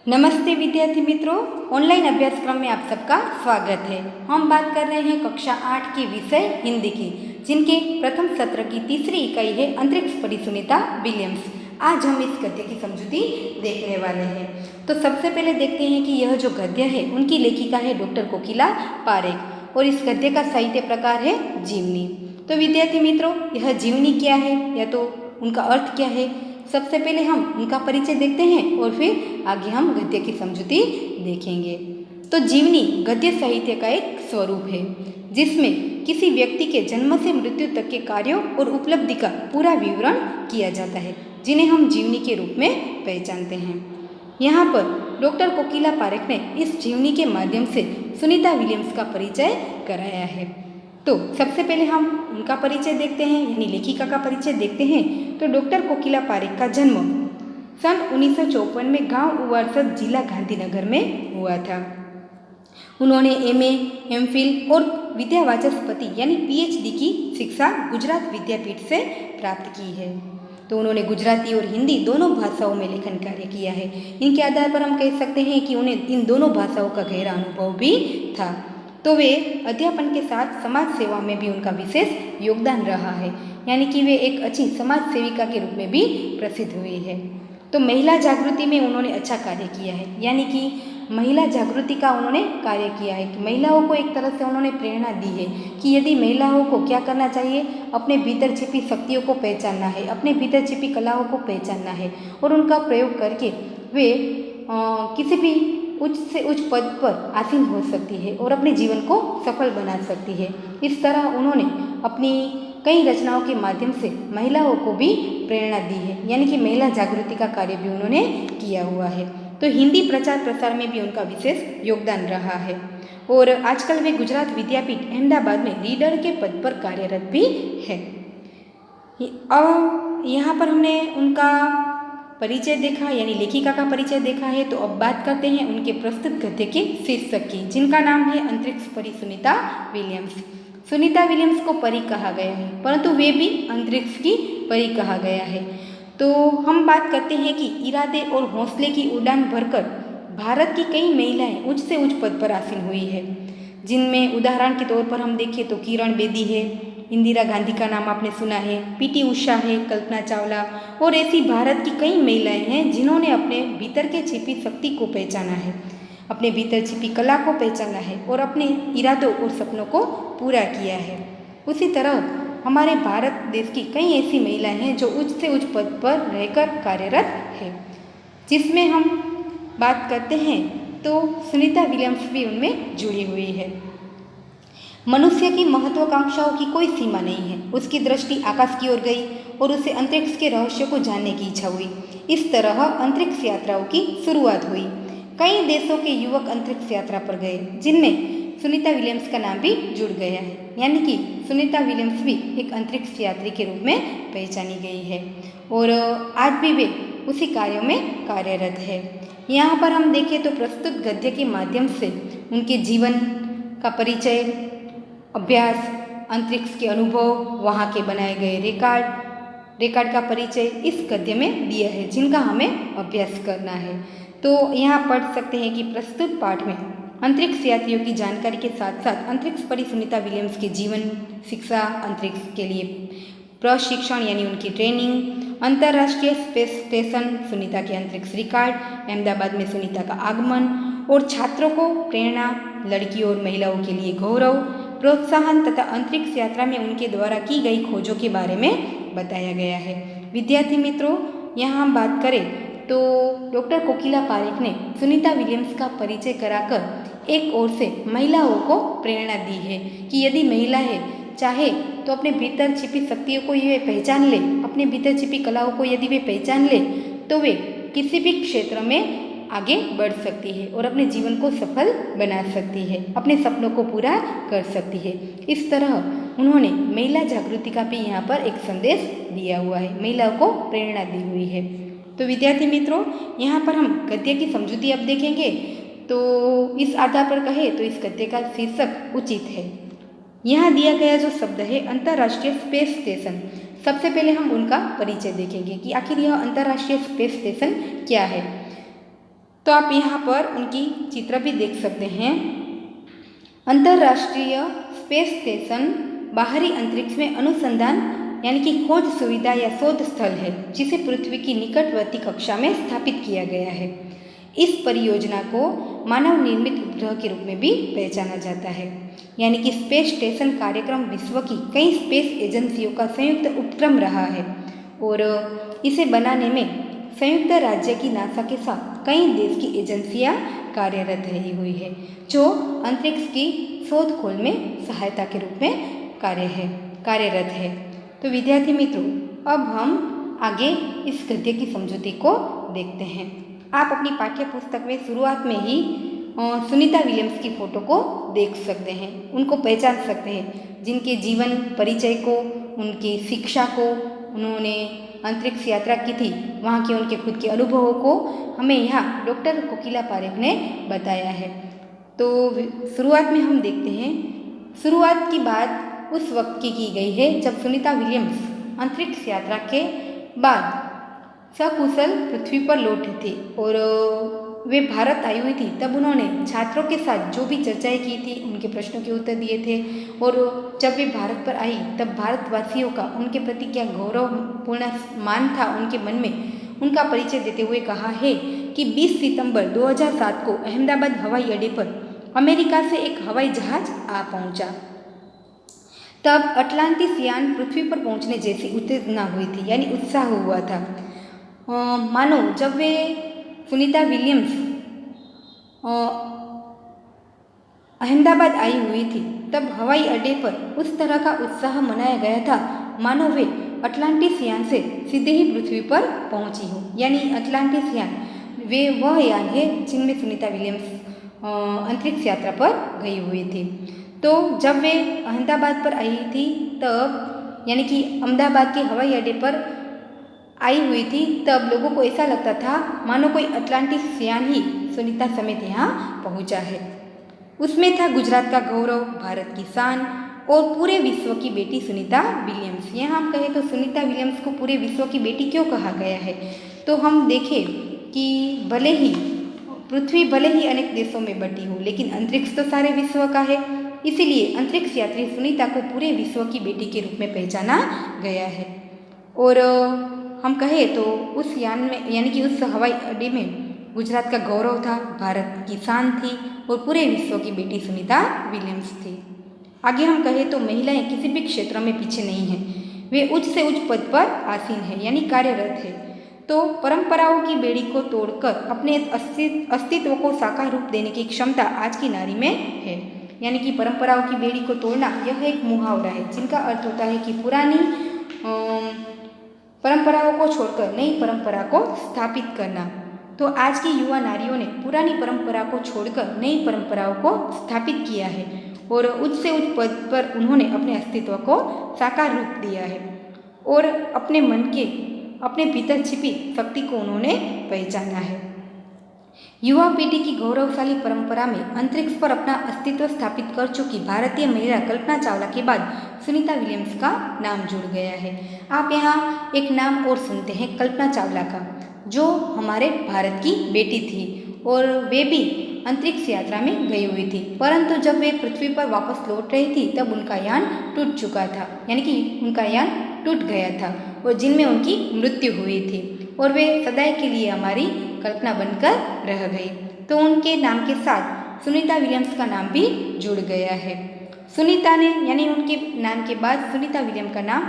नमस्ते विद्यार्थी मित्रों, ऑनलाइन अभ्यासक्रम में आप सबका स्वागत है। हम बात कर रहे हैं कक्षा 8 के विषय हिंदी की, जिनके प्रथम सत्र की तीसरी इकाई है अंतरिक्ष परी सुनीता विलियम्स। आज हम इस गद्य की समझूती देखने वाले हैं। तो सबसे पहले देखते हैं कि यह जो गद्य है उनकी लेखिका है डॉक्टर कोकिला पारेख और इस गद्य का साहित्य प्रकार है जीवनी। तो विद्यार्थी मित्रों, यह जीवनी क्या है या तो उनका अर्थ क्या है, सबसे पहले हम उनका परिचय देखते हैं और फिर आगे हम गद्य की समझूती देखेंगे। तो जीवनी गद्य साहित्य का एक स्वरूप है जिसमें किसी व्यक्ति के जन्म से मृत्यु तक के कार्यों और उपलब्धि का पूरा विवरण किया जाता है, जिन्हें हम जीवनी के रूप में पहचानते हैं। यहाँ पर डॉक्टर कोकिला पारेख ने इस जीवनी के माध्यम से सुनीता विलियम्स का परिचय कराया है। तो सबसे पहले हम उनका परिचय देखते हैं, यानी लेखिका का परिचय देखते हैं। तो डॉक्टर कोकिला पारेख का जन्म सन 1954 में गांव उवारसद जिला गांधीनगर में हुआ था। उन्होंने एमए, एमफिल और विद्यावाचस्पति यानी पीएचडी की शिक्षा गुजरात विद्यापीठ से प्राप्त की है। तो उन्होंने गुजराती और हिंदी दोनों भाषाओं में लेखन कार्य किया है। इनके आधार पर हम कह सकते हैं कि उन्हें इन दोनों भाषाओं का गहरा अनुभव भी था। तो वे अध्यापन के साथ समाज सेवा में भी उनका विशेष योगदान रहा है, यानी कि वे एक अच्छी समाज सेविका के रूप में भी प्रसिद्ध हुई है। तो महिला जागृति में उन्होंने अच्छा कार्य किया है, यानी कि महिला जागृति का उन्होंने कार्य किया है कि महिलाओं को एक तरह से उन्होंने प्रेरणा दी है कि यदि महिलाओं को क्या करना चाहिए, अपने भीतर छिपी शक्तियों को पहचानना है, अपने भीतर छिपी कलाओं को पहचानना है और उनका प्रयोग करके वे किसी भी उच्च से उच्च पद पर आसीन हो सकती है और अपने जीवन को सफल बना सकती है। इस तरह उन्होंने अपनी कई रचनाओं के माध्यम से महिलाओं को भी प्रेरणा दी है, यानी कि महिला जागृति का कार्य भी उन्होंने किया हुआ है। तो हिंदी प्रचार प्रसार में भी उनका विशेष योगदान रहा है और आजकल वे गुजरात विद्यापीठ अहमदाबाद में रीडर के पद पर कार्यरत भी है। अब यहाँ पर हमने उनका परिचय देखा, यानी लेखिका का परिचय देखा है। तो अब बात करते हैं उनके प्रस्तुत गद्य के शीर्षक की, जिनका नाम है अंतरिक्ष परी सुनीता विलियम्स। सुनीता विलियम्स को परी कहा गया है, परंतु वे भी अंतरिक्ष की परी कहा गया है। तो हम बात करते हैं कि इरादे और हौसले की उड़ान भरकर भारत की कई महिलाएं उच्च से उच्च पद पर आसीन हुई है, जिनमें उदाहरण के तौर पर हम देखें तो किरण बेदी है, इंदिरा गांधी का नाम आपने सुना है, पीटी उषा है, कल्पना चावला और ऐसी भारत की कई महिलाएं हैं जिन्होंने अपने भीतर के छिपी शक्ति को पहचाना है, अपने भीतर छिपी कला को पहचाना है और अपने इरादों और सपनों को पूरा किया है। उसी तरह हमारे भारत देश की कई ऐसी महिलाएं हैं जो उच्च से उच्च पद पर रहकर कार्यरत है, जिसमें हम बात करते हैं तो सुनीता विलियम्स भी उनमें जुड़ी हुई है। मनुष्य की महत्वाकांक्षाओं की कोई सीमा नहीं है। उसकी दृष्टि आकाश की ओर गई और उसे अंतरिक्ष के रहस्य को जानने की इच्छा हुई। इस तरह अंतरिक्ष यात्राओं की शुरुआत हुई। कई देशों के युवक अंतरिक्ष यात्रा पर गए, जिनमें सुनीता विलियम्स का नाम भी जुड़ गया है, यानी कि सुनीता विलियम्स भी एक अंतरिक्ष यात्री के रूप में पहचानी गई है और आज भी वे उसी कार्यों में कार्यरत है। यहाँ पर हम देखें तो प्रस्तुत गद्य के माध्यम से उनके जीवन का परिचय, अभ्यास, अंतरिक्ष के अनुभव, वहाँ के बनाए गए रिकॉर्ड का परिचय इस गद्य में दिया है, जिनका हमें अभ्यास करना है। तो यहाँ पढ़ सकते हैं कि प्रस्तुत पाठ में अंतरिक्ष यात्रियों की जानकारी के साथ साथ अंतरिक्ष परी सुनीता विलियम्स के जीवन, शिक्षा, अंतरिक्ष के लिए प्रशिक्षण यानी उनकी ट्रेनिंग, अंतर्राष्ट्रीय स्पेस स्टेशन, सुनीता के अंतरिक्ष रिकॉर्ड, अहमदाबाद में सुनीता का आगमन और छात्रों को प्रेरणा, लड़कियों और महिलाओं के लिए गौरव, प्रोत्साहन तथा अंतरिक्ष यात्रा में उनके द्वारा की गई खोजों के बारे में बताया गया है। विद्यार्थी मित्रों, यहाँ हम बात करें तो डॉक्टर कोकिला पारेख ने सुनीता विलियम्स का परिचय कराकर एक ओर से महिलाओं को प्रेरणा दी है कि यदि महिला है चाहे तो अपने भीतर छिपी शक्तियों को ये पहचान ले, अपने भीतर छिपी कलाओं को यदि वे पहचान ले तो वे किसी भी क्षेत्र में आगे बढ़ सकती है और अपने जीवन को सफल बना सकती है, अपने सपनों को पूरा कर सकती है। इस तरह उन्होंने महिला जागृति का भी यहाँ पर एक संदेश दिया हुआ है, महिलाओं को प्रेरणा दी हुई है। तो विद्यार्थी मित्रों, यहाँ पर हम गद्य की समझूती अब देखेंगे। तो इस आधार पर कहे तो इस गद्य का शीर्षक उचित है। यहाँ दिया गया जो शब्द है अंतर्राष्ट्रीय स्पेस स्टेशन, सबसे पहले हम उनका परिचय देखेंगे कि आखिर यह अंतर्राष्ट्रीय स्पेस स्टेशन क्या है। तो आप यहाँ पर उनकी चित्र भी देख सकते हैं। अंतर्राष्ट्रीय स्पेस स्टेशन बाहरी अंतरिक्ष में अनुसंधान यानी कि खोज सुविधा या शोध स्थल है, जिसे पृथ्वी की निकटवर्ती कक्षा में स्थापित किया गया है। इस परियोजना को मानव निर्मित उपग्रह के रूप में भी पहचाना जाता है, यानी कि स्पेस स्टेशन कार्यक्रम विश्व की कई स्पेस एजेंसियों का संयुक्त उपक्रम रहा है और इसे बनाने में संयुक्त राज्य की नासा के साथ कई देश की एजेंसियां कार्यरत रही हुई है, जो अंतरिक्ष की शोध खोज में सहायता के रूप में कार्यरत है। तो विद्यार्थी मित्रों, अब हम आगे इस गद्य की समझौते को देखते हैं। आप अपनी पाठ्य पुस्तक में शुरुआत में ही सुनीता विलियम्स की फ़ोटो को देख सकते हैं, उनको पहचान सकते हैं, जिनके जीवन परिचय को, उनकी शिक्षा को, उन्होंने अंतरिक्ष यात्रा की थी, वहाँ के उनके खुद के अनुभवों को हमें यहाँ डॉक्टर कोकिला पारेख ने बताया है। तो शुरुआत में हम देखते हैं, शुरुआत की बात उस वक्त की गई है जब सुनीता विलियम्स अंतरिक्ष यात्रा के बाद सकुशल पृथ्वी पर लौटी थी और वे भारत आई हुई थी। तब उन्होंने छात्रों के साथ जो भी चर्चाएं की थी, उनके प्रश्नों के उत्तर दिए थे और जब वे भारत पर आई तब भारतवासियों का उनके प्रति क्या गौरवपूर्ण मान था उनके मन में, उनका परिचय देते हुए कहा है कि 20 सितंबर 2007 को अहमदाबाद हवाई अड्डे पर अमेरिका से एक हवाई जहाज आ पहुंचा। तब अटलांटिस यान पृथ्वी पर पहुंचने जैसी उत्तेजना हुई थी, यानी उत्साह हुआ था। मानो जब वे सुनीता विलियम्स अहमदाबाद आई हुई थी, तब हवाई अड्डे पर उस तरह का उत्साह मनाया गया था मानो वे अटलांटिस यान से सीधे ही पृथ्वी पर पहुंची हो। यानी अटलांटिस यान वे वह यान है जिनमें सुनीता विलियम्स अंतरिक्ष यात्रा पर गई हुई थी। तो जब वे अहमदाबाद पर आई थी, तब यानी कि अहमदाबाद के हवाई अड्डे पर आई हुई थी, तब लोगों को ऐसा लगता था मानो कोई अटलांटिस यान ही सुनीता समेत यहाँ पहुँचा है। उसमें था गुजरात का गौरव, भारत की शान और पूरे विश्व की बेटी सुनीता विलियम्स। यहाँ हम कहें तो सुनीता विलियम्स को पूरे विश्व की बेटी क्यों कहा गया है, तो हम देखें कि भले ही पृथ्वी भले ही अनेक देशों में बटी हो, लेकिन अंतरिक्ष तो सारे विश्व का है। इसीलिए अंतरिक्ष यात्री सुनीता को पूरे विश्व की बेटी के रूप में पहचाना गया है। और हम कहें तो उस यान में यानी कि उस हवाई अड्डे में गुजरात का गौरव था, भारत की शान थी और पूरे विश्व की बेटी सुनीता विलियम्स थी। आगे हम कहें तो महिलाएं किसी भी क्षेत्र में पीछे नहीं हैं, वे उच्च से उच्च पद पर आसीन है यानी कार्यरत है। तो परंपराओं की बेड़ी को तोड़कर अपने अस्तित्व को साकार रूप देने की क्षमता आज की नारी में है। यानी कि परंपराओं की बेड़ी को तोड़ना यह एक मुहावरा है, जिनका अर्थ होता है कि पुरानी परंपराओं को छोड़कर नई परंपरा को स्थापित करना। तो आज की युवा नारियों ने पुरानी परंपरा को छोड़कर नई परंपराओं को स्थापित किया है और उच्च से उच्च पद पर उन्होंने अपने अस्तित्व को साकार रूप दिया है और अपने मन के अपने भीतर छिपी शक्ति को उन्होंने पहचाना है। युवा पीढ़ी की गौरवशाली परंपरा में अंतरिक्ष पर अपना अस्तित्व स्थापित कर चुकी भारतीय महिला कल्पना चावला के बाद सुनीता विलियम्स का नाम जुड़ गया है। आप यहाँ एक नाम और सुनते हैं कल्पना चावला का, जो हमारे भारत की बेटी थी और वे भी अंतरिक्ष यात्रा में गई हुई थी, परंतु जब वे पृथ्वी पर वापस लौट रही थी तब उनका यान टूट चुका था, यानी कि उनका यान टूट गया था और जिनमें उनकी मृत्यु हुई थी और वे सदैव के लिए हमारी कल्पना बनकर रह गई। तो उनके नाम के साथ सुनीता विलियम्स का नाम भी जुड़ गया है। सुनीता ने यानी उनके नाम के बाद सुनीता विलियम का नाम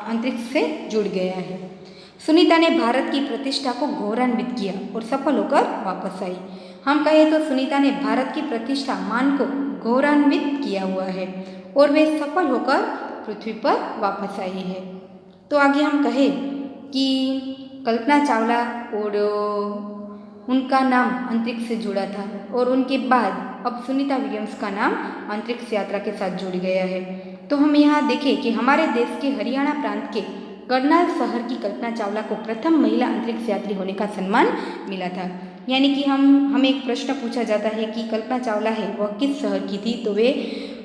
अंतरिक्ष से जुड़ गया है। सुनीता ने भारत की प्रतिष्ठा को गौरवान्वित किया और सफल होकर वापस आई। हम कहें तो सुनीता ने भारत की प्रतिष्ठा मान को गौरवान्वित किया हुआ है और वे सफल होकर पृथ्वी पर वापस आई है। तो आगे हम कहें कि कल्पना चावला और उनका नाम अंतरिक्ष से जुड़ा था और उनके बाद अब सुनीता विलियम्स का नाम अंतरिक्ष यात्रा के साथ जुड़ गया है। तो हम यहाँ देखें कि हमारे देश के हरियाणा प्रांत के करनाल शहर की कल्पना चावला को प्रथम महिला अंतरिक्ष यात्री होने का सम्मान मिला था। यानी कि हमें एक प्रश्न पूछा जाता है कि कल्पना चावला है वह किस शहर की थी, तो वे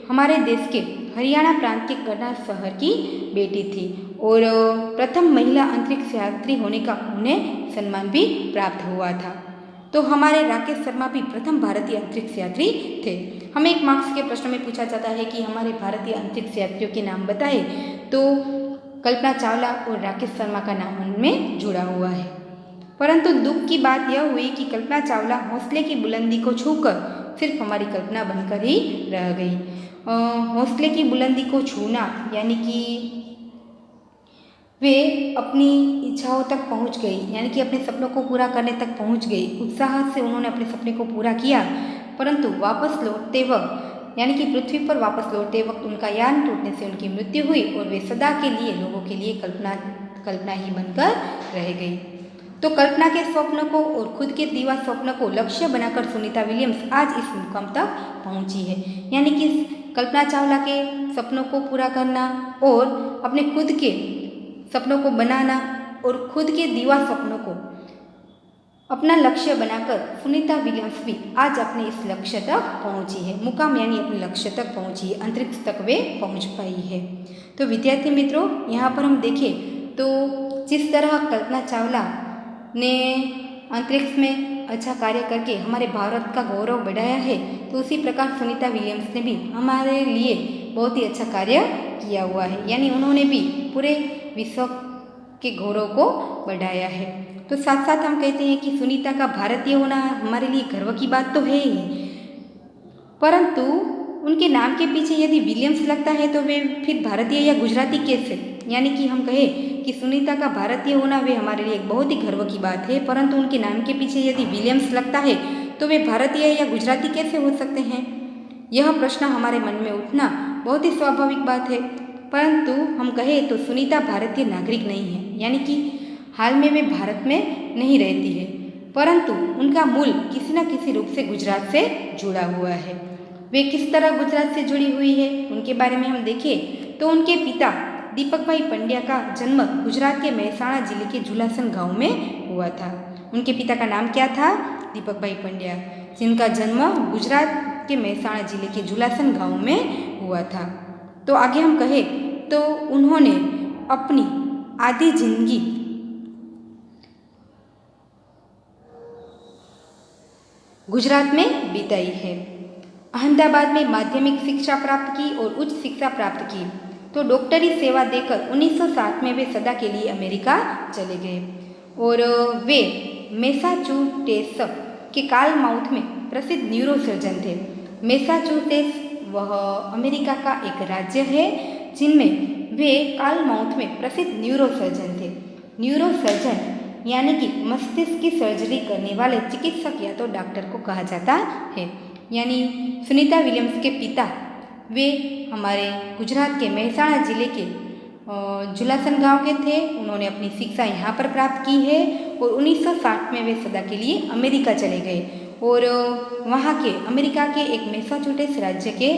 हमारे देश के हरियाणा प्रांत के करनाल शहर की बेटी थी और प्रथम महिला अंतरिक्ष यात्री होने का उन्हें सम्मान भी प्राप्त हुआ था। तो हमारे राकेश शर्मा भी प्रथम भारतीय अंतरिक्ष यात्री थे। हमें एक मार्क्स के प्रश्न में पूछा जाता है कि हमारे भारतीय अंतरिक्ष यात्रियों के नाम बताए, तो कल्पना चावला और राकेश शर्मा का नाम उनमें जुड़ा हुआ है। परंतु दुख की बात यह हुई कि कल्पना चावला हौसले की बुलंदी को छूकर सिर्फ हमारी कल्पना बनकर ही रह गई। हौसले की बुलंदी को छूना यानी कि वे अपनी इच्छाओं तक पहुंच गई, यानी कि अपने सपनों को पूरा करने तक पहुंच गई। उत्साह से उन्होंने अपने सपने को पूरा किया, परंतु वापस लौटते वक्त यानी कि पृथ्वी पर वापस लौटते वक्त उनका यान टूटने से उनकी मृत्यु हुई और वे सदा के लिए लोगों के लिए कल्पना ही बनकर रह गई। तो कल्पना के स्वप्न को और खुद के दीवा स्वप्न को लक्ष्य बनाकर सुनीता विलियम्स आज इस मुकाम तक पहुंची है। यानी कि कल्पना चावला के सपनों को पूरा करना और अपने खुद के सपनों को बनाना और खुद के दीवा सपनों को अपना लक्ष्य बनाकर सुनीता विलियम्स भी आज अपने इस लक्ष्य तक पहुंची है। मुकाम यानी अपने लक्ष्य तक पहुंची है, अंतरिक्ष तक वे पहुंच पाई है। तो विद्यार्थी मित्रों, यहाँ पर हम देखें तो जिस तरह कल्पना चावला ने अंतरिक्ष में अच्छा कार्य करके हमारे भारत का गौरव बढ़ाया है, तो उसी प्रकार सुनीता विलियम्स ने भी हमारे लिए बहुत ही अच्छा कार्य किया हुआ है। यानी उन्होंने भी पूरे विश्व के गौरव को बढ़ाया है। तो साथ साथ हम कहते हैं कि सुनीता का भारतीय होना हमारे लिए गर्व की बात तो है ही, परंतु उनके नाम के पीछे यदि विलियम्स लगता है तो वे फिर भारतीय या गुजराती कैसे? यानी कि हम कहें कि सुनीता का भारतीय होना वे हमारे लिए एक बहुत ही गर्व की बात है, परंतु उनके नाम के पीछे यदि विलियम्स लगता है तो वे भारतीय या गुजराती कैसे हो सकते हैं? यह प्रश्न हमारे मन में उठना बहुत ही स्वाभाविक बात है। परंतु हम कहें तो सुनीता भारतीय नागरिक नहीं है, यानी कि हाल में वे भारत में नहीं रहती है, परंतु उनका मूल किसी न किसी रूप से गुजरात से जुड़ा हुआ है। वे किस तरह गुजरात से जुड़ी हुई है उनके बारे में हम देखें तो उनके पिता दीपक भाई पंड्या का जन्म गुजरात के मेहसाणा जिले के जुलासन गांव में हुआ था। उनके पिता का नाम क्या था? दीपक भाई पंड्या, जिनका जन्म गुजरात के मेहसाणा जिले के जुलासन गांव में हुआ था। तो आगे हम कहें तो उन्होंने अपनी आधी जिंदगी गुजरात में बिताई है। अहमदाबाद में माध्यमिक शिक्षा प्राप्त की और उच्च शिक्षा प्राप्त की, तो डॉक्टरी सेवा देकर 1960 में वे सदा के लिए अमेरिका चले गए और वे मैसाचुसेट्स के कार्लमाउथ में प्रसिद्ध न्यूरोसर्जन थे। मैसाचुसेट्स वह अमेरिका का एक राज्य है जिनमें वे कार्लमाउथ में प्रसिद्ध न्यूरोसर्जन थे। न्यूरोसर्जन यानी कि मस्तिष्क की सर्जरी करने वाले चिकित्सक या तो डॉक्टर को कहा जाता है। यानी सुनीता विलियम्स के पिता वे हमारे गुजरात के मेहसाणा जिले के जुलासन गांव के थे। उन्होंने अपनी शिक्षा यहाँ पर प्राप्त की है और 1960 में वे सदा के लिए अमेरिका चले गए और वहाँ के अमेरिका के एक मैसाचुसेट्स राज्य के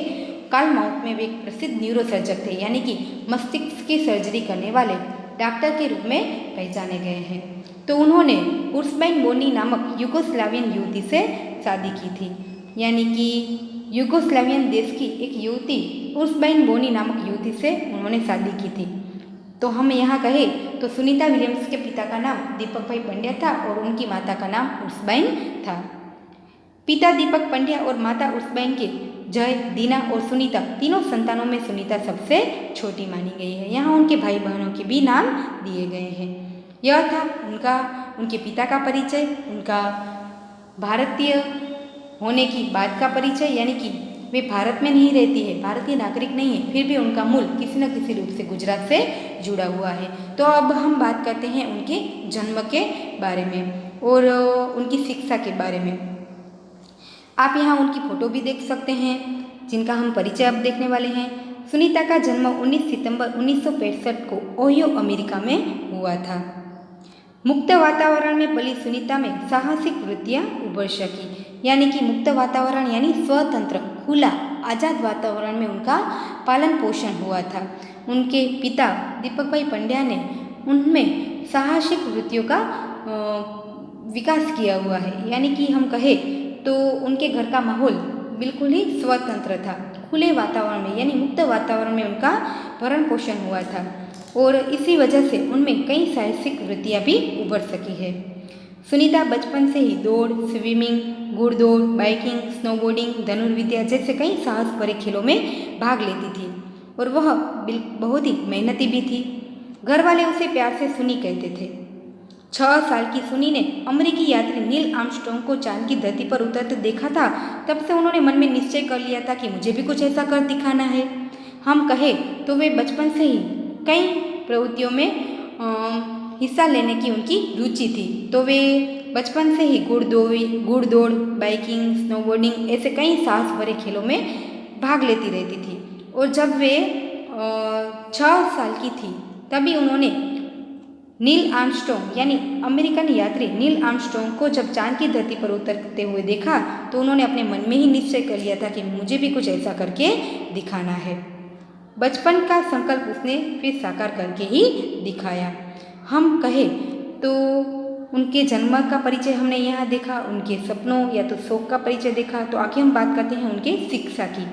कार्लमाउथ में वे एक प्रसिद्ध न्यूरोसर्जन थे, यानी कि मस्तिष्क की सर्जरी करने वाले डॉक्टर के रूप में पहचाने गए हैं। तो उन्होंने उर्सबाइन बोनी नामक यूगोस्लावियन युवती से शादी की थी, यानी कि यूगोस्लावियन देश की एक युवती उर्सबाइन बोनी नामक युवती से उन्होंने शादी की थी। तो हम यहाँ कहें तो सुनीता विलियम्स के पिता का नाम दीपक भाई पंड्या था और उनकी माता का नाम उर्सबाइन था। पिता दीपक पंड्या और माता उर्सबाइन के जय, दीना और सुनीता तीनों संतानों में सुनीता सबसे छोटी मानी गई है। यहाँ उनके भाई बहनों के भी नाम दिए गए हैं। यह था उनके पिता का परिचय, उनका भारतीय होने की बात का परिचय, यानी कि वे भारत में नहीं रहती है, भारतीय नागरिक नहीं है, फिर भी उनका मूल किसी न किसी रूप से गुजरात से जुड़ा हुआ है। तो अब हम बात करते हैं उनके जन्म के बारे में और उनकी शिक्षा के बारे में। आप यहाँ उनकी फ़ोटो भी देख सकते हैं जिनका हम परिचय अब देखने वाले हैं। सुनीता का जन्म 19 सितंबर 1965 को ओहियो अमेरिका में हुआ था। मुक्त वातावरण में पली सुनीता में साहसिक वृत्तियाँ उभर सकी, यानी कि मुक्त वातावरण यानी स्वतंत्र, खुला, आज़ाद वातावरण में उनका पालन पोषण हुआ था। उनके पिता दीपक भाई पंड्या ने उनमें साहसिक वृत्तियों का विकास किया हुआ है, यानी कि हम कहें तो उनके घर का माहौल बिल्कुल ही स्वतंत्र था, खुले वातावरण में यानी मुक्त वातावरण में उनका भरण पोषण हुआ था और इसी वजह से उनमें कई साहसिक वृत्तियाँ भी उभर सकी है। सुनीता बचपन से ही दौड़, स्विमिंग, घुड़दौड़, बाइकिंग, स्नोबोर्डिंग, धनुर्विद्या जैसे कई साहस भरे खेलों में भाग लेती थी और वह बहुत ही मेहनती भी थी। घर वाले उसे प्यार से सुनी कहते थे। 6 साल की सुनी ने अमेरिकी यात्री नील आर्मस्ट्रॉन्ग को चांद की धरती पर उतरते देखा था। तब से उन्होंने मन में निश्चय कर लिया था कि मुझे भी कुछ ऐसा कर दिखाना है। हम कहें तो वे बचपन से ही कई प्रवृत्तियों में हिस्सा लेने की उनकी रुचि थी। तो वे बचपन से ही घुड़दौड़, बाइकिंग, स्नोबोर्डिंग ऐसे कई साहस भरे खेलों में भाग लेती रहती थी। और जब वे 6 साल की थी तभी उन्होंने नील आर्मस्ट्रॉन्ग यानी अमेरिकन यात्री नील आर्मस्ट्रॉन्ग को जब चांद की धरती पर उतरते हुए देखा तो उन्होंने अपने मन में ही निश्चय कर लिया था कि मुझे भी कुछ ऐसा करके दिखाना है। बचपन का संकल्प उसने फिर साकार करके ही दिखाया। हम कहें तो उनके जन्म का परिचय हमने यहाँ देखा, उनके सपनों या तो शौक का परिचय देखा। तो आगे हम बात करते हैं उनके शिक्षा की।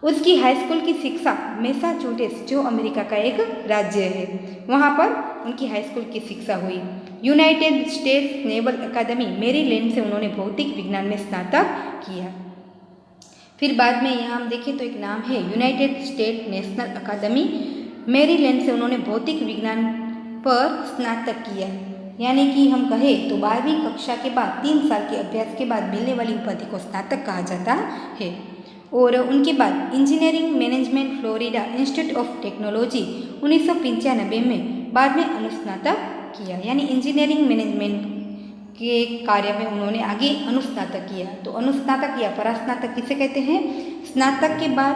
उसकी हाई स्कूल की शिक्षा मैसाचुसेट्स जो अमेरिका का एक राज्य है वहाँ पर उनकी हाई स्कूल की शिक्षा हुई। यूनाइटेड स्टेट्स नेवल अकादमी मैरीलैंड से उन्होंने भौतिक विज्ञान में स्नातक किया। फिर बाद में यहाँ हम देखें तो एक नाम है यूनाइटेड स्टेट नेशनल अकादमी मैरीलैंड से उन्होंने भौतिक विज्ञान पर स्नातक किया। यानी कि हम कहें तो 12वीं कक्षा के बाद 3 साल के अभ्यास के बाद मिलने वाली उपाधि को स्नातक कहा जाता है। और उनके बाद engineering management Florida institute of technology 1995 में बाद में अनुस्नातक किया। यानी इंजीनियरिंग मैनेजमेंट के कार्य में उन्होंने आगे अनुस्नातक किया। तो अनुस्नातक या परास्नातक किसे कहते हैं? स्नातक के बाद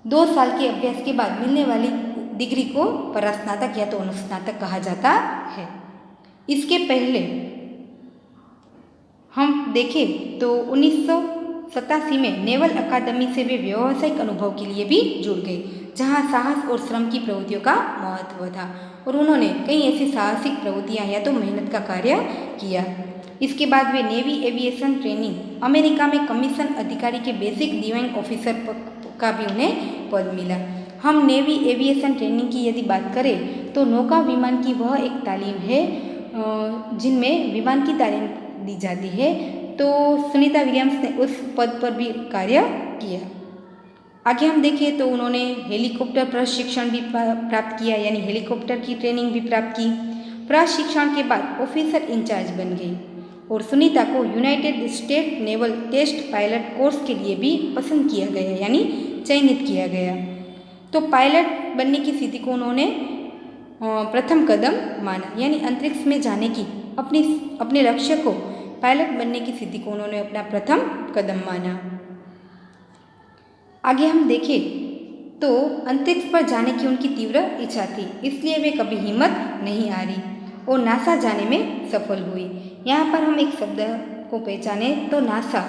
2 साल के अभ्यास के बाद मिलने वाली डिग्री को परास्नातक या तो अनुस्नातक कहा जाता है। इसके पहले हम देखें तो 1987 में नेवल अकादमी से वे व्यावसायिक अनुभव के लिए भी जुड़ गए, जहां साहस और श्रम की प्रवृत्तियों का महत्व था और उन्होंने कई ऐसी साहसिक प्रवृत्तियां या तो मेहनत का कार्य किया। इसके बाद वे नेवी एविएशन ट्रेनिंग अमेरिका में कमीशन अधिकारी के बेसिक डिवाइंग ऑफिसर का भी उन्हें पद मिला। हम नेवी एविएशन ट्रेनिंग की यदि बात करें तो नौका विमान की वह एक तालीम है जिनमें विमान की तालीम दी जाती है। तो सुनीता विलियम्स ने उस पद पर भी कार्य किया। आगे हम देखें तो उन्होंने हेलीकॉप्टर प्रशिक्षण भी प्राप्त किया, यानी हेलीकॉप्टर की ट्रेनिंग भी प्राप्त की। प्रशिक्षण के बाद ऑफिसर इंचार्ज बन गई और सुनीता को United State Naval Test Pilot course के लिए भी पसंद किया गया, यानी चयनित किया गया। तो पायलट बनने की स्थिति को उन्होंने प्रथम कदम माना, यानी अंतरिक्ष में जाने की अपने लक्ष्य को पायलट बनने की स्थिति को उन्होंने अपना प्रथम कदम माना। आगे हम देखें तो अंतरिक्ष पर जाने की उनकी तीव्र इच्छा थी, इसलिए वे कभी हिम्मत नहीं हारी और नासा जाने में सफल हुई। यहाँ पर हम एक शब्द को पहचाने तो नासा,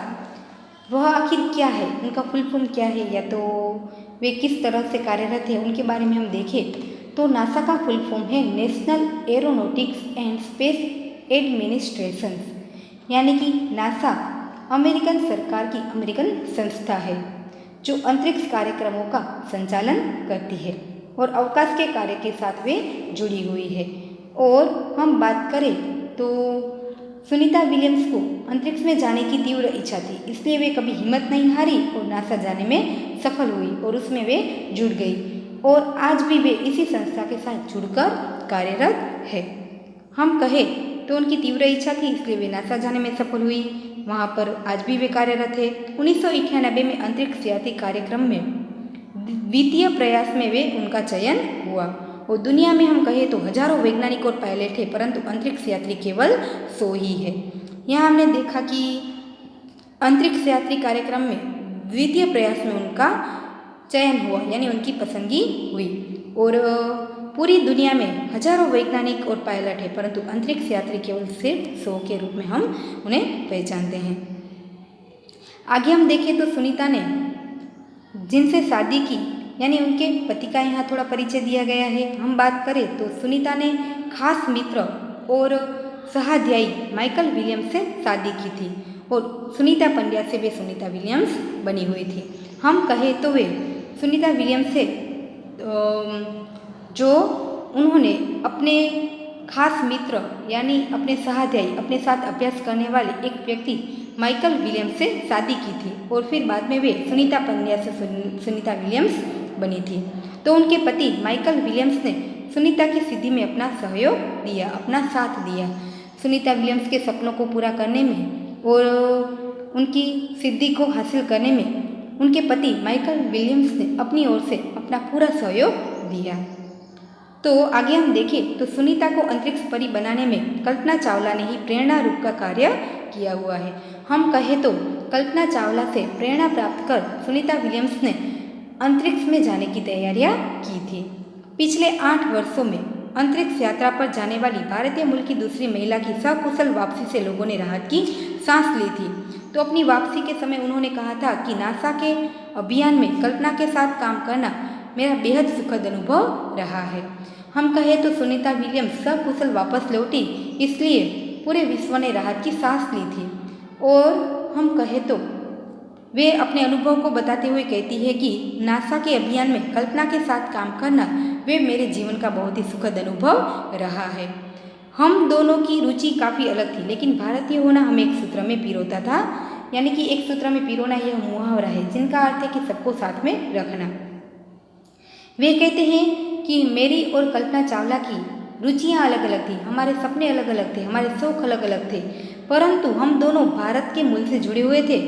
वह आखिर क्या है, उनका फुल फॉर्म क्या है, या तो वे किस तरह से कार्यरत है, उनके बारे में हम देखें तो नासा का फुल फॉर्म है national aeronautics and space administration, यानी कि नासा अमेरिकन सरकार की अमेरिकन संस्था है जो अंतरिक्ष कार्यक्रमों का संचालन करती है और अवकाश के कार्य के साथ वे जुड़ी हुई है। और हम बात करें तो सुनीता विलियम्स को अंतरिक्ष में जाने की तीव्र इच्छा थी, इसलिए वे कभी हिम्मत नहीं हारी और नासा जाने में सफल हुई और उसमें वे जुड़ गई और आज भी वे इसी संस्था के साथ जुड़कर कार्यरत है। हम कहें तो उनकी तीव्र इच्छा थी इसलिए वे नासा जाने में सफल हुई, वहाँ पर आज भी वे कार्यरत है। 1991 में अंतरिक्ष यात्री कार्यक्रम में द्वितीय प्रयास में वे उनका चयन हुआ और दुनिया में हम कहें तो हजारों वैज्ञानिक और पायलट है, परंतु अंतरिक्ष यात्री केवल 100 ही है। यहाँ हमने देखा कि अंतरिक्ष यात्री कार्यक्रम में द्वितीय प्रयास में उनका चयन हुआ, यानी उनकी पसंदगी हुई और पूरी दुनिया में हजारों वैज्ञानिक और पायलट है, परंतु अंतरिक्ष यात्री केवल सिर्फ 100 के रूप में हम उन्हें पहचानते हैं। आगे हम देखें तो सुनीता ने जिनसे शादी की, यानी उनके पति का यहाँ थोड़ा परिचय दिया गया है। हम बात करें तो सुनीता ने खास मित्र और सहाध्यायी माइकल विलियम्स से शादी की थी और सुनीता पंड्या से वे सुनीता विलियम्स बनी हुई थी। हम कहें तो वे सुनीता विलियम्स से जो उन्होंने अपने खास मित्र यानी अपने सहाध्यायी अपने साथ अभ्यास करने वाले एक व्यक्ति माइकल विलियम्स से शादी की थी और फिर बाद में वे सुनीता पंड्या से सुनीता विलियम्स बनी थी। तो उनके पति माइकल विलियम्स ने सुनीता की सिद्धि में अपना सहयोग दिया, अपना साथ दिया। सुनीता विलियम्स के सपनों को पूरा करने में और उनकी सिद्धि को हासिल करने में उनके पति माइकल विलियम्स ने अपनी ओर से अपना पूरा सहयोग दिया। तो आगे हम देखें तो सुनीता को अंतरिक्ष परी बनाने में कल्पना चावला ने ही प्रेरणा रूप का कार्य किया हुआ है। हम कहें तो कल्पना चावला से प्रेरणा प्राप्त कर सुनीता विलियम्स ने अंतरिक्ष में जाने की तैयारियां की थी। पिछले 8 वर्षों में अंतरिक्ष यात्रा पर जाने वाली भारतीय मूल की दूसरी महिला की सकुशल वापसी से लोगों ने राहत की सांस ली थी। तो अपनी वापसी के समय उन्होंने कहा था कि नासा के अभियान में कल्पना के साथ काम करना मेरा बेहद सुखद अनुभव रहा है। हम कहें तो सुनीता विलियम्स सकुशल वापस लौटी, इसलिए पूरे विश्व ने राहत की सांस ली थी। और हम कहें तो वे अपने अनुभव को बताते हुए कहती है कि नासा के अभियान में कल्पना के साथ काम करना वे मेरे जीवन का बहुत ही सुखद अनुभव रहा है। हम दोनों की रुचि काफ़ी अलग थी, लेकिन भारतीय होना हमें एक सूत्र में पिरोता था। यानी कि एक सूत्र में पिरोना यह मुहावरा है जिनका अर्थ है कि सबको साथ में रखना। वे कहते हैं कि मेरी और कल्पना चावला की रुचियां अलग अलग थी, हमारे सपने अलग अलग थे, हमारे शौक अलग अलग थे, परंतु हम दोनों भारत के मूल से जुड़े हुए थे।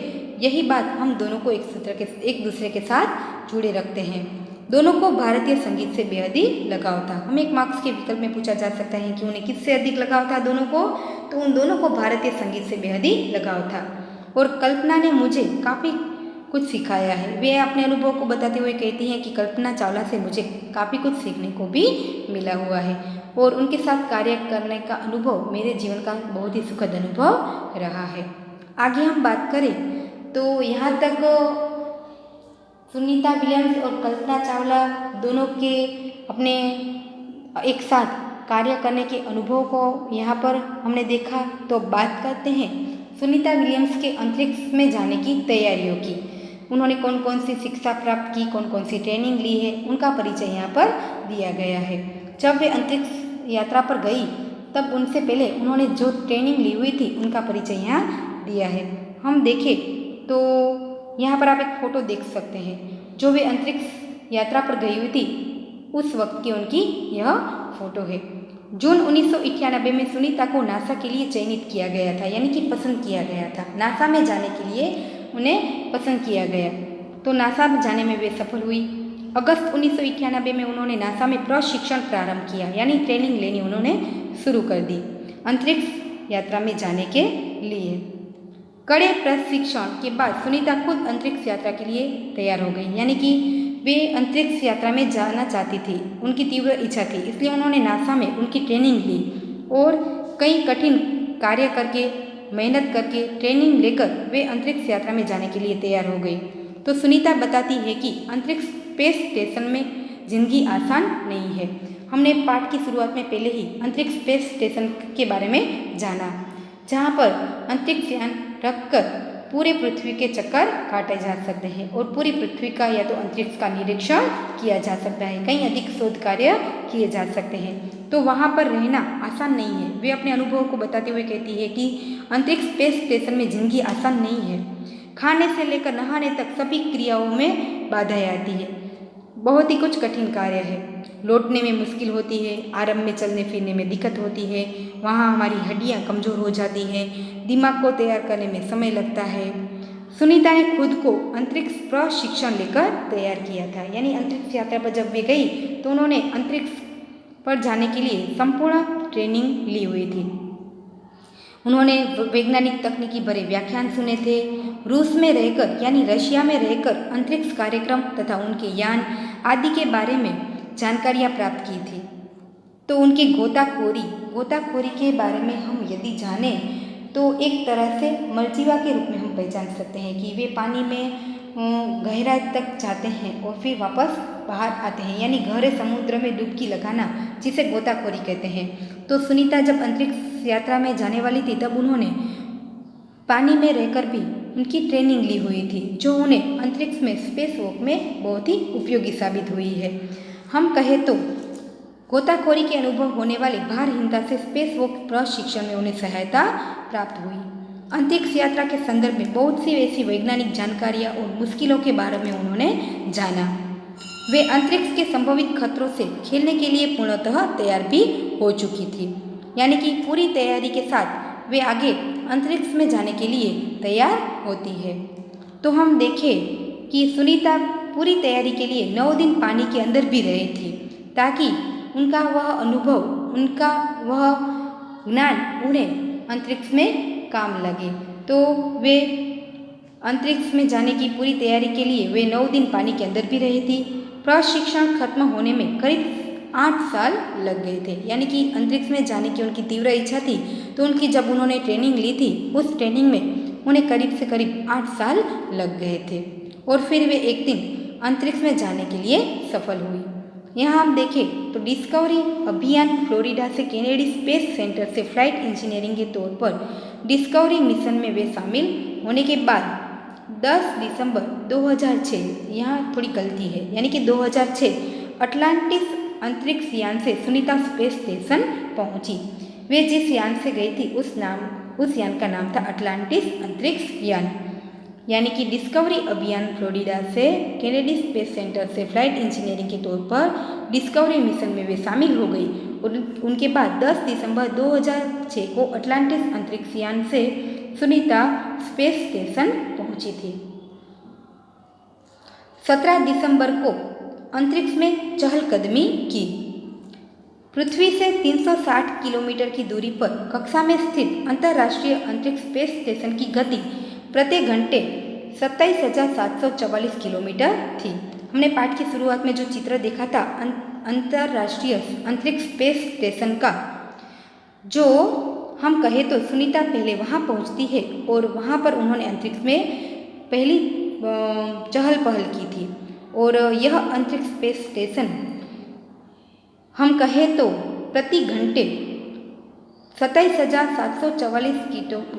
यही बात हम दोनों को एक दूसरे के साथ जुड़े रखते हैं। दोनों को भारतीय संगीत से बेहद ही लगाव था। हमें एक मार्क्स के विकल्प में पूछा जा सकता है कि उन्हें किससे अधिक लगाव था दोनों को, तो उन दोनों को भारतीय संगीत से बेहद ही लगाव था। और कल्पना ने मुझे काफ़ी कुछ सिखाया है। वे अपने अनुभव को बताते हुए कहती हैं कि कल्पना चावला से मुझे काफ़ी कुछ सीखने को भी मिला हुआ है और उनके साथ कार्य करने का अनुभव मेरे जीवन का बहुत ही सुखद अनुभव रहा है। आगे हम बात करें तो यहाँ तक सुनीता विलियम्स और कल्पना चावला दोनों के अपने एक साथ कार्य करने के अनुभव को यहाँ पर हमने देखा। तो बात करते हैं सुनीता विलियम्स के अंतरिक्ष में जाने की तैयारियों की। उन्होंने कौन कौन सी शिक्षा प्राप्त की, कौन कौन सी ट्रेनिंग ली है, उनका परिचय यहाँ पर दिया गया है। जब वे अंतरिक्ष यात्रा पर गई तब उनसे पहले उन्होंने जो ट्रेनिंग ली हुई थी उनका परिचय यहाँ दिया है। हम देखें तो यहाँ पर आप एक फ़ोटो देख सकते हैं। जो वे अंतरिक्ष यात्रा पर गई हुई थी उस वक्त की उनकी यह फ़ोटो है। जून 1998 में सुनीता को नासा के लिए चयनित किया गया था, यानी कि पसंद किया गया था। नासा में जाने के लिए उन्हें पसंद किया गया, तो नासा में जाने में वे सफल हुई। अगस्त 1998 में उन्होंने नासा में प्रशिक्षण प्रारंभ किया, यानी ट्रेनिंग लेनी उन्होंने शुरू कर दी अंतरिक्ष यात्रा में जाने के लिए। कड़े प्रशिक्षण के बाद सुनीता खुद अंतरिक्ष यात्रा के लिए तैयार हो गई, यानी कि वे अंतरिक्ष यात्रा में जाना चाहती थी, उनकी तीव्र इच्छा थी, इसलिए उन्होंने नासा में उनकी ट्रेनिंग ली और कई कठिन कार्य करके मेहनत करके ट्रेनिंग लेकर वे अंतरिक्ष यात्रा में जाने के लिए तैयार हो गई। तो सुनीता बताती है कि अंतरिक्ष स्पेस स्टेशन में जिंदगी आसान नहीं है। हमने पाठ की शुरुआत में पहले ही अंतरिक्ष स्पेस स्टेशन के बारे में जाना, जहाँ पर अंतरिक्ष यान रखकर पूरे पृथ्वी के चक्कर काटे जा सकते हैं और पूरी पृथ्वी का या तो अंतरिक्ष का निरीक्षण किया जा सकता है, कहीं अधिक शोध कार्य किए जा सकते हैं। तो वहाँ पर रहना आसान नहीं है। वे अपने अनुभव को बताते हुए कहती है कि अंतरिक्ष स्पेस स्टेशन में जिंदगी आसान नहीं है। खाने से लेकर नहाने तक सभी क्रियाओं में बाधाएं आती है, बहुत ही कुछ कठिन कार्य है। लौटने में मुश्किल होती है, आरंभ में चलने फिरने में दिक्कत होती है, वहाँ हमारी हड्डियाँ कमज़ोर हो जाती हैं, दिमाग को तैयार करने में समय लगता है। सुनीता ने खुद को अंतरिक्ष प्रशिक्षण लेकर तैयार किया था, यानी अंतरिक्ष यात्रा पर जब वे गई तो उन्होंने अंतरिक्ष पर जाने के लिए संपूर्ण ट्रेनिंग ली हुई थी। उन्होंने वैज्ञानिक तकनीकी भरे व्याख्यान सुने थे। रूस में रहकर यानी रशिया में रहकर अंतरिक्ष कार्यक्रम तथा उनके यान आदि के बारे में जानकारियाँ प्राप्त की थी। तो उनकी गोताखोरी के बारे में हम यदि जानें तो एक तरह से मलजीवा के रूप में हम पहचान सकते हैं कि वे पानी में गहराई तक जाते हैं और फिर वापस बाहर आते हैं, यानी गहरे समुद्र में डुबकी लगाना, जिसे गोताखोरी कहते हैं। तो सुनीता जब अंतरिक्ष यात्रा में जाने वाली थी तब उन्होंने पानी में रहकर भी उनकी ट्रेनिंग ली हुई थी, जो उन्हें अंतरिक्ष में स्पेस वॉक में बहुत ही उपयोगी साबित हुई है। हम कहें तो गोताखोरी के अनुभव होने वाले भारहीनता से स्पेस वॉक प्रशिक्षण में उन्हें सहायता प्राप्त हुई। अंतरिक्ष यात्रा के संदर्भ में बहुत सी ऐसी वैज्ञानिक जानकारियाँ और मुश्किलों के बारे में उन्होंने जाना। वे अंतरिक्ष के संभावित खतरों से खेलने के लिए पूर्णतः तैयार भी हो चुकी थी, यानी कि पूरी तैयारी के साथ वे आगे अंतरिक्ष में जाने के लिए तैयार होती है। तो हम देखें कि सुनीता पूरी तैयारी के लिए 9 दिन पानी के अंदर भी रही थी, ताकि उनका वह अनुभव, उनका वह ज्ञान उन्हें अंतरिक्ष में काम लगे। तो वे अंतरिक्ष में जाने की पूरी तैयारी के लिए वे 9 दिन पानी के अंदर भी रही थी। प्रशिक्षण खत्म होने में करीब 8 साल लग गए थे, यानी कि अंतरिक्ष में जाने की उनकी तीव्र इच्छा थी। तो उनकी जब उन्होंने ट्रेनिंग ली थी, उस ट्रेनिंग में उन्हें करीब से करीब 8 साल लग गए थे और फिर वे एक दिन अंतरिक्ष में जाने के लिए सफल हुई। यहाँ हम देखें तो डिस्कवरी अभियान फ्लोरिडा से केनेडी स्पेस सेंटर से फ्लाइट इंजीनियरिंग के तौर पर डिस्कवरी मिशन में वे शामिल होने के बाद 10 दिसंबर 2006, यहाँ थोड़ी गलती है, यानी कि 2006 अटलांटिस अंतरिक्ष यान से सुनीता स्पेस स्टेशन पहुंची। वे जिस यान से गई थी उस यान का नाम था अटलांटिस अंतरिक्ष यान। यानी कि डिस्कवरी अभियान फ्लोरिडा से केनेडी स्पेस सेंटर से फ्लाइट इंजीनियरिंग के तौर पर डिस्कवरी मिशन में वे शामिल हो गई और उनके बाद 10 दिसंबर 2006 को अटलांटिस अंतरिक्ष यान से सुनीता स्पेस स्टेशन पहुंची थी। 17 दिसंबर को अंतरिक्ष में चहलकदमी की। पृथ्वी से 360 किलोमीटर की दूरी पर कक्षा में स्थित अंतर्राष्ट्रीय अंतरिक्ष स्पेस स्टेशन की गति प्रति घंटे 27,744 किलोमीटर थी। हमने पाठ की शुरुआत में जो चित्र देखा था अंतर्राष्ट्रीय अंतरिक्ष स्पेस स्टेशन का, जो हम कहें तो सुनीता पहले वहाँ पहुँचती है और वहाँ पर उन्होंने अंतरिक्ष में पहली चहल पहल की थी। और यह अंतरिक्ष स्पेस स्टेशन हम कहें तो प्रति घंटे 27,744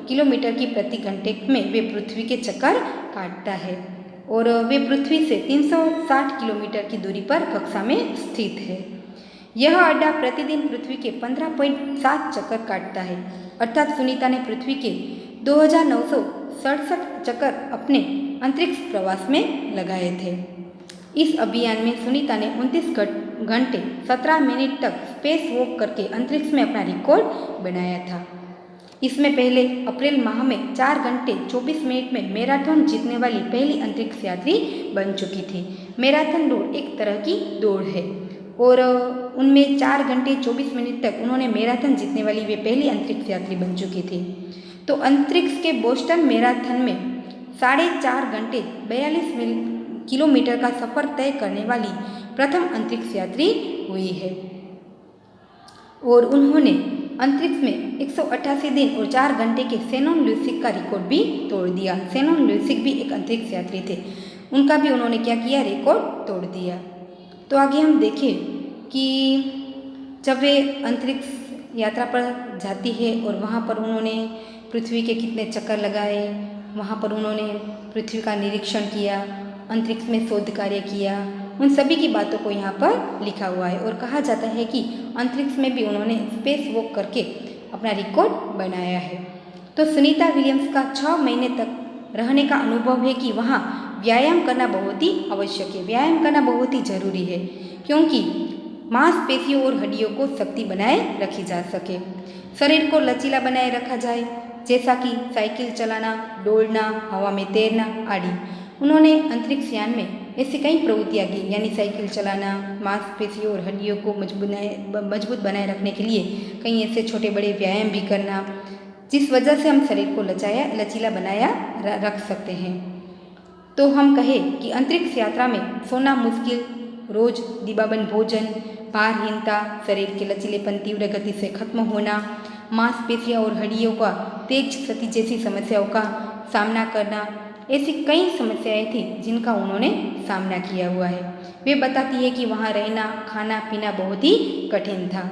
किलोमीटर की प्रति घंटे में वे पृथ्वी के चक्कर काटता है और वे पृथ्वी से 360 किलोमीटर की दूरी पर कक्षा में स्थित है। यह अड्डा प्रतिदिन पृथ्वी के 15.7 चक्कर काटता है, अर्थात सुनीता ने पृथ्वी के 2,967 चक्कर अपने अंतरिक्ष प्रवास में लगाए थे। इस अभियान में सुनीता ने 29 घंटे 17 मिनट तक स्पेस वॉक करके अंतरिक्ष में अपना रिकॉर्ड बनाया था। इसमें पहले अप्रैल माह में 4 घंटे 24 मिनट में मैराथन जीतने वाली पहली अंतरिक्ष यात्री बन चुकी थी। मैराथन दौड़ एक तरह की दौड़ है और उनमें 4 घंटे 24 मिनट तक उन्होंने मैराथन जीतने वाली वे पहली अंतरिक्ष यात्री बन चुकी थी। तो अंतरिक्ष के बोस्टन मैराथन में 4.5 घंटे 42 किलोमीटर का सफ़र तय करने वाली प्रथम अंतरिक्ष यात्री हुई है और उन्होंने अंतरिक्ष में 188 दिन और 4 घंटे के शेनॉन लुसिक का रिकॉर्ड भी तोड़ दिया। शेनॉन लुसिक भी एक अंतरिक्ष यात्री थे, उनका भी उन्होंने क्या किया, रिकॉर्ड तोड़ दिया। तो आगे हम देखें कि जब वे अंतरिक्ष यात्रा पर जाती है और वहाँ पर उन्होंने पृथ्वी के कितने चक्कर लगाए, वहाँ पर उन्होंने पृथ्वी का निरीक्षण किया, अंतरिक्ष में शोध कार्य किया, उन सभी की बातों को यहाँ पर लिखा हुआ है और कहा जाता है कि अंतरिक्ष में भी उन्होंने स्पेस वॉक करके अपना रिकॉर्ड बनाया है। तो सुनीता विलियम्स का 6 महीने तक रहने का अनुभव है कि वहाँ व्यायाम करना बहुत ही आवश्यक है, व्यायाम करना बहुत ही जरूरी है, क्योंकि मांसपेशियों और हड्डियों को शक्ति बनाए रखी जा सके, शरीर को लचीला बनाए रखा जाए, जैसा कि साइकिल चलाना, दौड़ना, हवा में तैरना आदि। उन्होंने अंतरिक्ष यान में ऐसी कई प्रवृत्तियाँ की, यानी साइकिल चलाना, मांसपेशियों और हड्डियों को मजबूत बनाए रखने के लिए कई ऐसे छोटे बड़े व्यायाम भी करना, जिस वजह से हम शरीर को लचीला बनाया रख सकते हैं। तो हम कहें कि अंतरिक्ष यात्रा में सोना मुश्किल, रोज डिब्बाबंद भोजन, भारहीनता, शरीर के लचीलेपन तीव्र गति से खत्म होना, मांसपेशियाँ और हड्डियों का तेज क्षति जैसी समस्याओं का सामना करना, ऐसी कई समस्याएं थी जिनका उन्होंने सामना किया हुआ है। वे बताती है कि वहाँ रहना, खाना पीना बहुत ही कठिन था।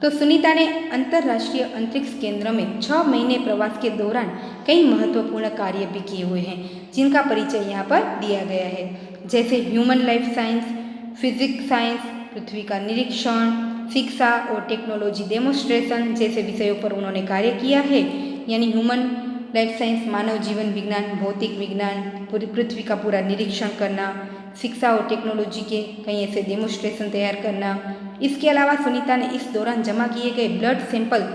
तो सुनीता ने अंतर्राष्ट्रीय अंतरिक्ष केंद्र में 6 महीने प्रवास के दौरान कई महत्वपूर्ण कार्य भी किए हुए हैं, जिनका परिचय यहाँ पर दिया गया है, जैसे human life science, physics science, पृथ्वी का निरीक्षण, शिक्षा और टेक्नोलॉजी डेमोन्स्ट्रेशन जैसे विषयों पर उन्होंने कार्य किया है। यानी ह्यूमन लाइफ साइंस, मानव जीवन विज्ञान, भौतिक विज्ञान, पूरी पृथ्वी का पूरा निरीक्षण करना, शिक्षा और टेक्नोलॉजी के कई ऐसे डेमोन्स्ट्रेशन तैयार करना। इसके अलावा सुनीता ने इस दौरान जमा किए गए ब्लड सैंपल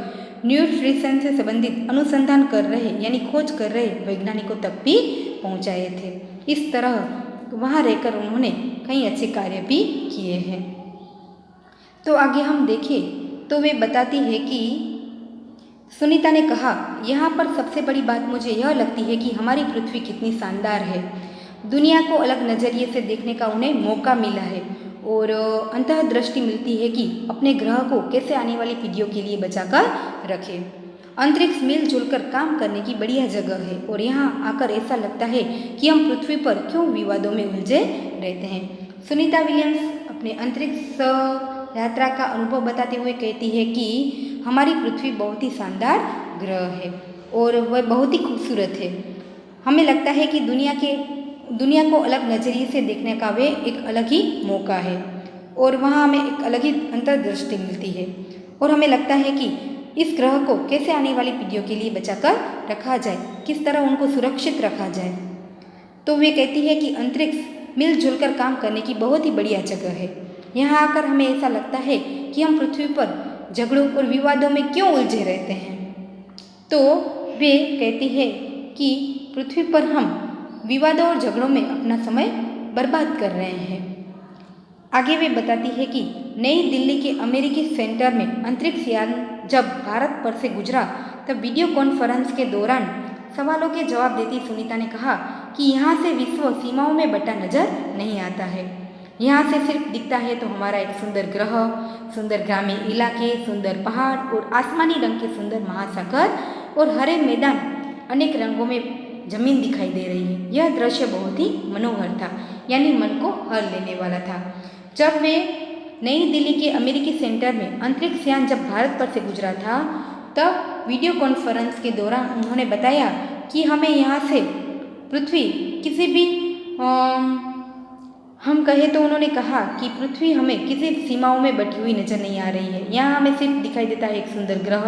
न्यूट्रिशन से संबंधित अनुसंधान कर रहे यानी खोज कर रहे वैज्ञानिकों तक भी पहुंचाए थे। इस तरह वहाँ रहकर उन्होंने कई अच्छे कार्य भी किए हैं। तो आगे हम देखें तो वे बताती है कि सुनीता ने कहा, यहाँ पर सबसे बड़ी बात मुझे यह लगती है कि हमारी पृथ्वी कितनी शानदार है। दुनिया को अलग नज़रिए से देखने का उन्हें मौका मिला है और अंतर्दृष्टि मिलती है कि अपने ग्रह को कैसे आने वाली पीढ़ियों के लिए बचाकर रखें। अंतरिक्ष मिलजुल कर काम करने की बढ़िया जगह है और यहाँ आकर ऐसा लगता है कि हम पृथ्वी पर क्यों विवादों में उलझे रहते हैं। सुनीता विलियम्स अपने अंतरिक्ष यात्रा का अनुभव बताते हुए कहती है कि हमारी पृथ्वी बहुत ही शानदार ग्रह है और वह बहुत ही खूबसूरत है। हमें लगता है कि दुनिया को अलग नज़रिए से देखने का वे एक अलग ही मौका है और वहाँ हमें एक अलग ही अंतर्दृष्टि मिलती है और हमें लगता है कि इस ग्रह को कैसे आने वाली पीढ़ियों के लिए बचाकर रखा जाए, किस तरह उनको सुरक्षित रखा जाए। तो वे कहती है कि अंतरिक्ष मिलजुल कर काम करने की बहुत ही बढ़िया जगह है। यहाँ आकर हमें ऐसा लगता है कि हम पृथ्वी पर झगड़ों और विवादों में क्यों उलझे रहते हैं। तो वे कहती है कि पृथ्वी पर हम विवादों और झगड़ों में अपना समय बर्बाद कर रहे हैं। आगे वे बताती है कि नई दिल्ली के अमेरिकी सेंटर में अंतरिक्ष यान जब भारत पर से गुजरा तब वीडियो कॉन्फ्रेंस के दौरान सवालों के जवाब देती सुनीता ने कहा कि यहाँ से विश्व सीमाओं में बटा नजर नहीं आता है। यहाँ से सिर्फ दिखता है तो हमारा एक सुंदर ग्रह, सुंदर ग्रामीण इलाके, सुंदर पहाड़ और आसमानी रंग के सुंदर महासागर और हरे मैदान, अनेक रंगों में जमीन दिखाई दे रही है। यह दृश्य बहुत ही मनोहर था, यानी मन को हर लेने वाला था। जब वे नई दिल्ली के अमेरिकी सेंटर में अंतरिक्ष यान जब भारत पर से गुजरा था तब वीडियो कॉन्फ्रेंस के दौरान उन्होंने बताया कि हमें यहाँ से पृथ्वी किसी भी हम कहें तो उन्होंने कहा कि पृथ्वी हमें किसी सीमाओं में बटी हुई नजर नहीं आ रही है। यहाँ हमें सिर्फ दिखाई देता है एक सुंदर ग्रह,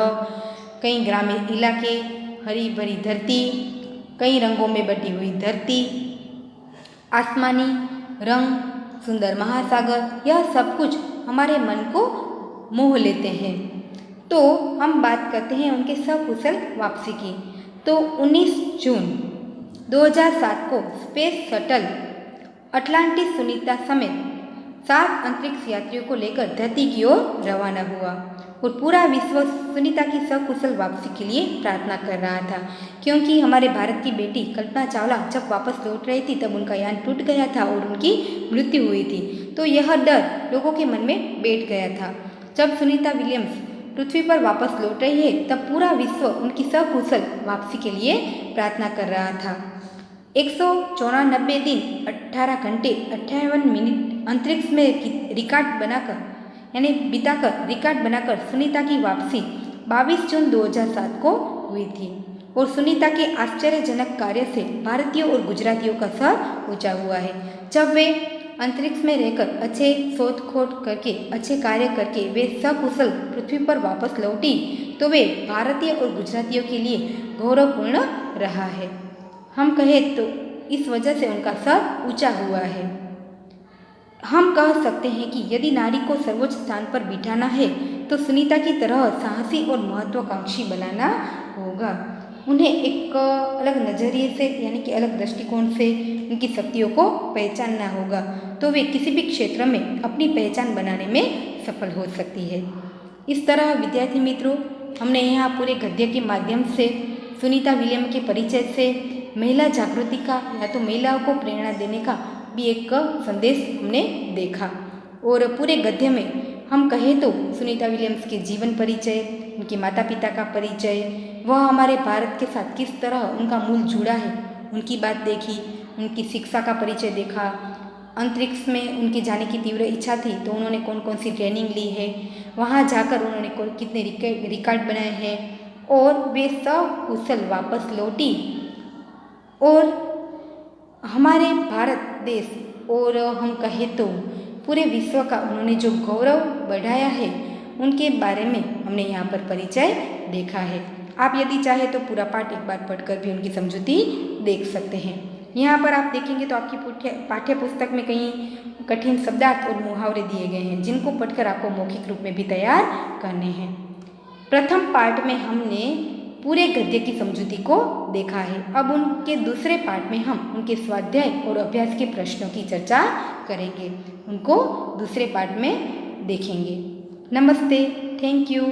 कई ग्रामीण इलाके, हरी भरी धरती, कई रंगों में बटी हुई धरती, आसमानी रंग, सुंदर महासागर, यह सब कुछ हमारे मन को मोह लेते हैं। तो हम बात करते हैं उनके सकुशल वापसी की। तो 19 जून 2007 को स्पेस शटल अटलांटिस सुनीता समेत 7 अंतरिक्ष यात्रियों को लेकर धरती की ओर रवाना हुआ और पूरा विश्व सुनीता की सकुशल वापसी के लिए प्रार्थना कर रहा था, क्योंकि हमारे भारत की बेटी कल्पना चावला जब वापस लौट रही थी तब उनका यान टूट गया था और उनकी मृत्यु हुई थी। तो यह डर लोगों के मन में बैठ गया था। जब सुनीता विलियम्स पृथ्वी पर वापस लौट रही है तब पूरा विश्व उनकी सकुशल वापसी के लिए प्रार्थना कर रहा था। 194 दिन 18 घंटे 58 मिनट अंतरिक्ष में रिकॉर्ड बनाकर यानी बिताकर रिकॉर्ड बनाकर सुनीता की वापसी 22 जून 2007 को हुई थी और सुनीता के आश्चर्यजनक कार्य से भारतीयों और गुजरातियों का सर ऊंचा हुआ है। जब वे अंतरिक्ष में रहकर अच्छे शोध खोज करके अच्छे कार्य करके वे सकुशल पृथ्वी पर वापस लौटी तो वे भारतीय और गुजरातियों के लिए गौरवपूर्ण रहा है। हम कहें तो इस वजह से उनका सर ऊंचा हुआ है। हम कह सकते हैं कि यदि नारी को सर्वोच्च स्थान पर बिठाना है तो सुनीता की तरह साहसी और महत्वाकांक्षी बनाना होगा। उन्हें एक अलग नज़रिए से यानी कि अलग दृष्टिकोण से उनकी शक्तियों को पहचानना होगा, तो वे किसी भी क्षेत्र में अपनी पहचान बनाने में सफल हो सकती है। इस तरह विद्यार्थी मित्रों, हमने यहाँ पूरे गद्य के माध्यम से सुनीता विलियम के परिचय से महिला जागृति का या तो महिलाओं को प्रेरणा देने का भी एक संदेश हमने देखा और पूरे गद्य में हम कहें तो सुनीता विलियम्स के जीवन परिचय, उनके माता पिता का परिचय, वह हमारे भारत के साथ किस तरह उनका मूल जुड़ा है, उनकी बात देखी, उनकी शिक्षा का परिचय देखा, अंतरिक्ष में उनके जाने की तीव्र इच्छा थी तो उन्होंने कौन कौन सी ट्रेनिंग ली है, वहाँ जाकर उन्होंने कितने रिकॉर्ड बनाए हैं और वे सब कुशल वापस लौटी और हमारे भारत देश और हम कहें तो पूरे विश्व का उन्होंने जो गौरव बढ़ाया है उनके बारे में हमने यहाँ पर परिचय देखा है। आप यदि चाहे तो पूरा पाठ एक बार पढ़कर भी उनकी समझूती देख सकते हैं। यहाँ पर आप देखेंगे तो आपकी पाठ्य पुस्तक में कई कठिन शब्दार्थ और मुहावरे दिए गए हैं, जिनको पढ़कर आपको मौखिक रूप में भी तैयार करने हैं। प्रथम पार्ट में हमने पूरे गद्य की समझूती को देखा है। अब उनके दूसरे पार्ट में हम उनके स्वाध्याय और अभ्यास के प्रश्नों की चर्चा करेंगे। उनको दूसरे पार्ट में देखेंगे। नमस्ते, थैंक यू।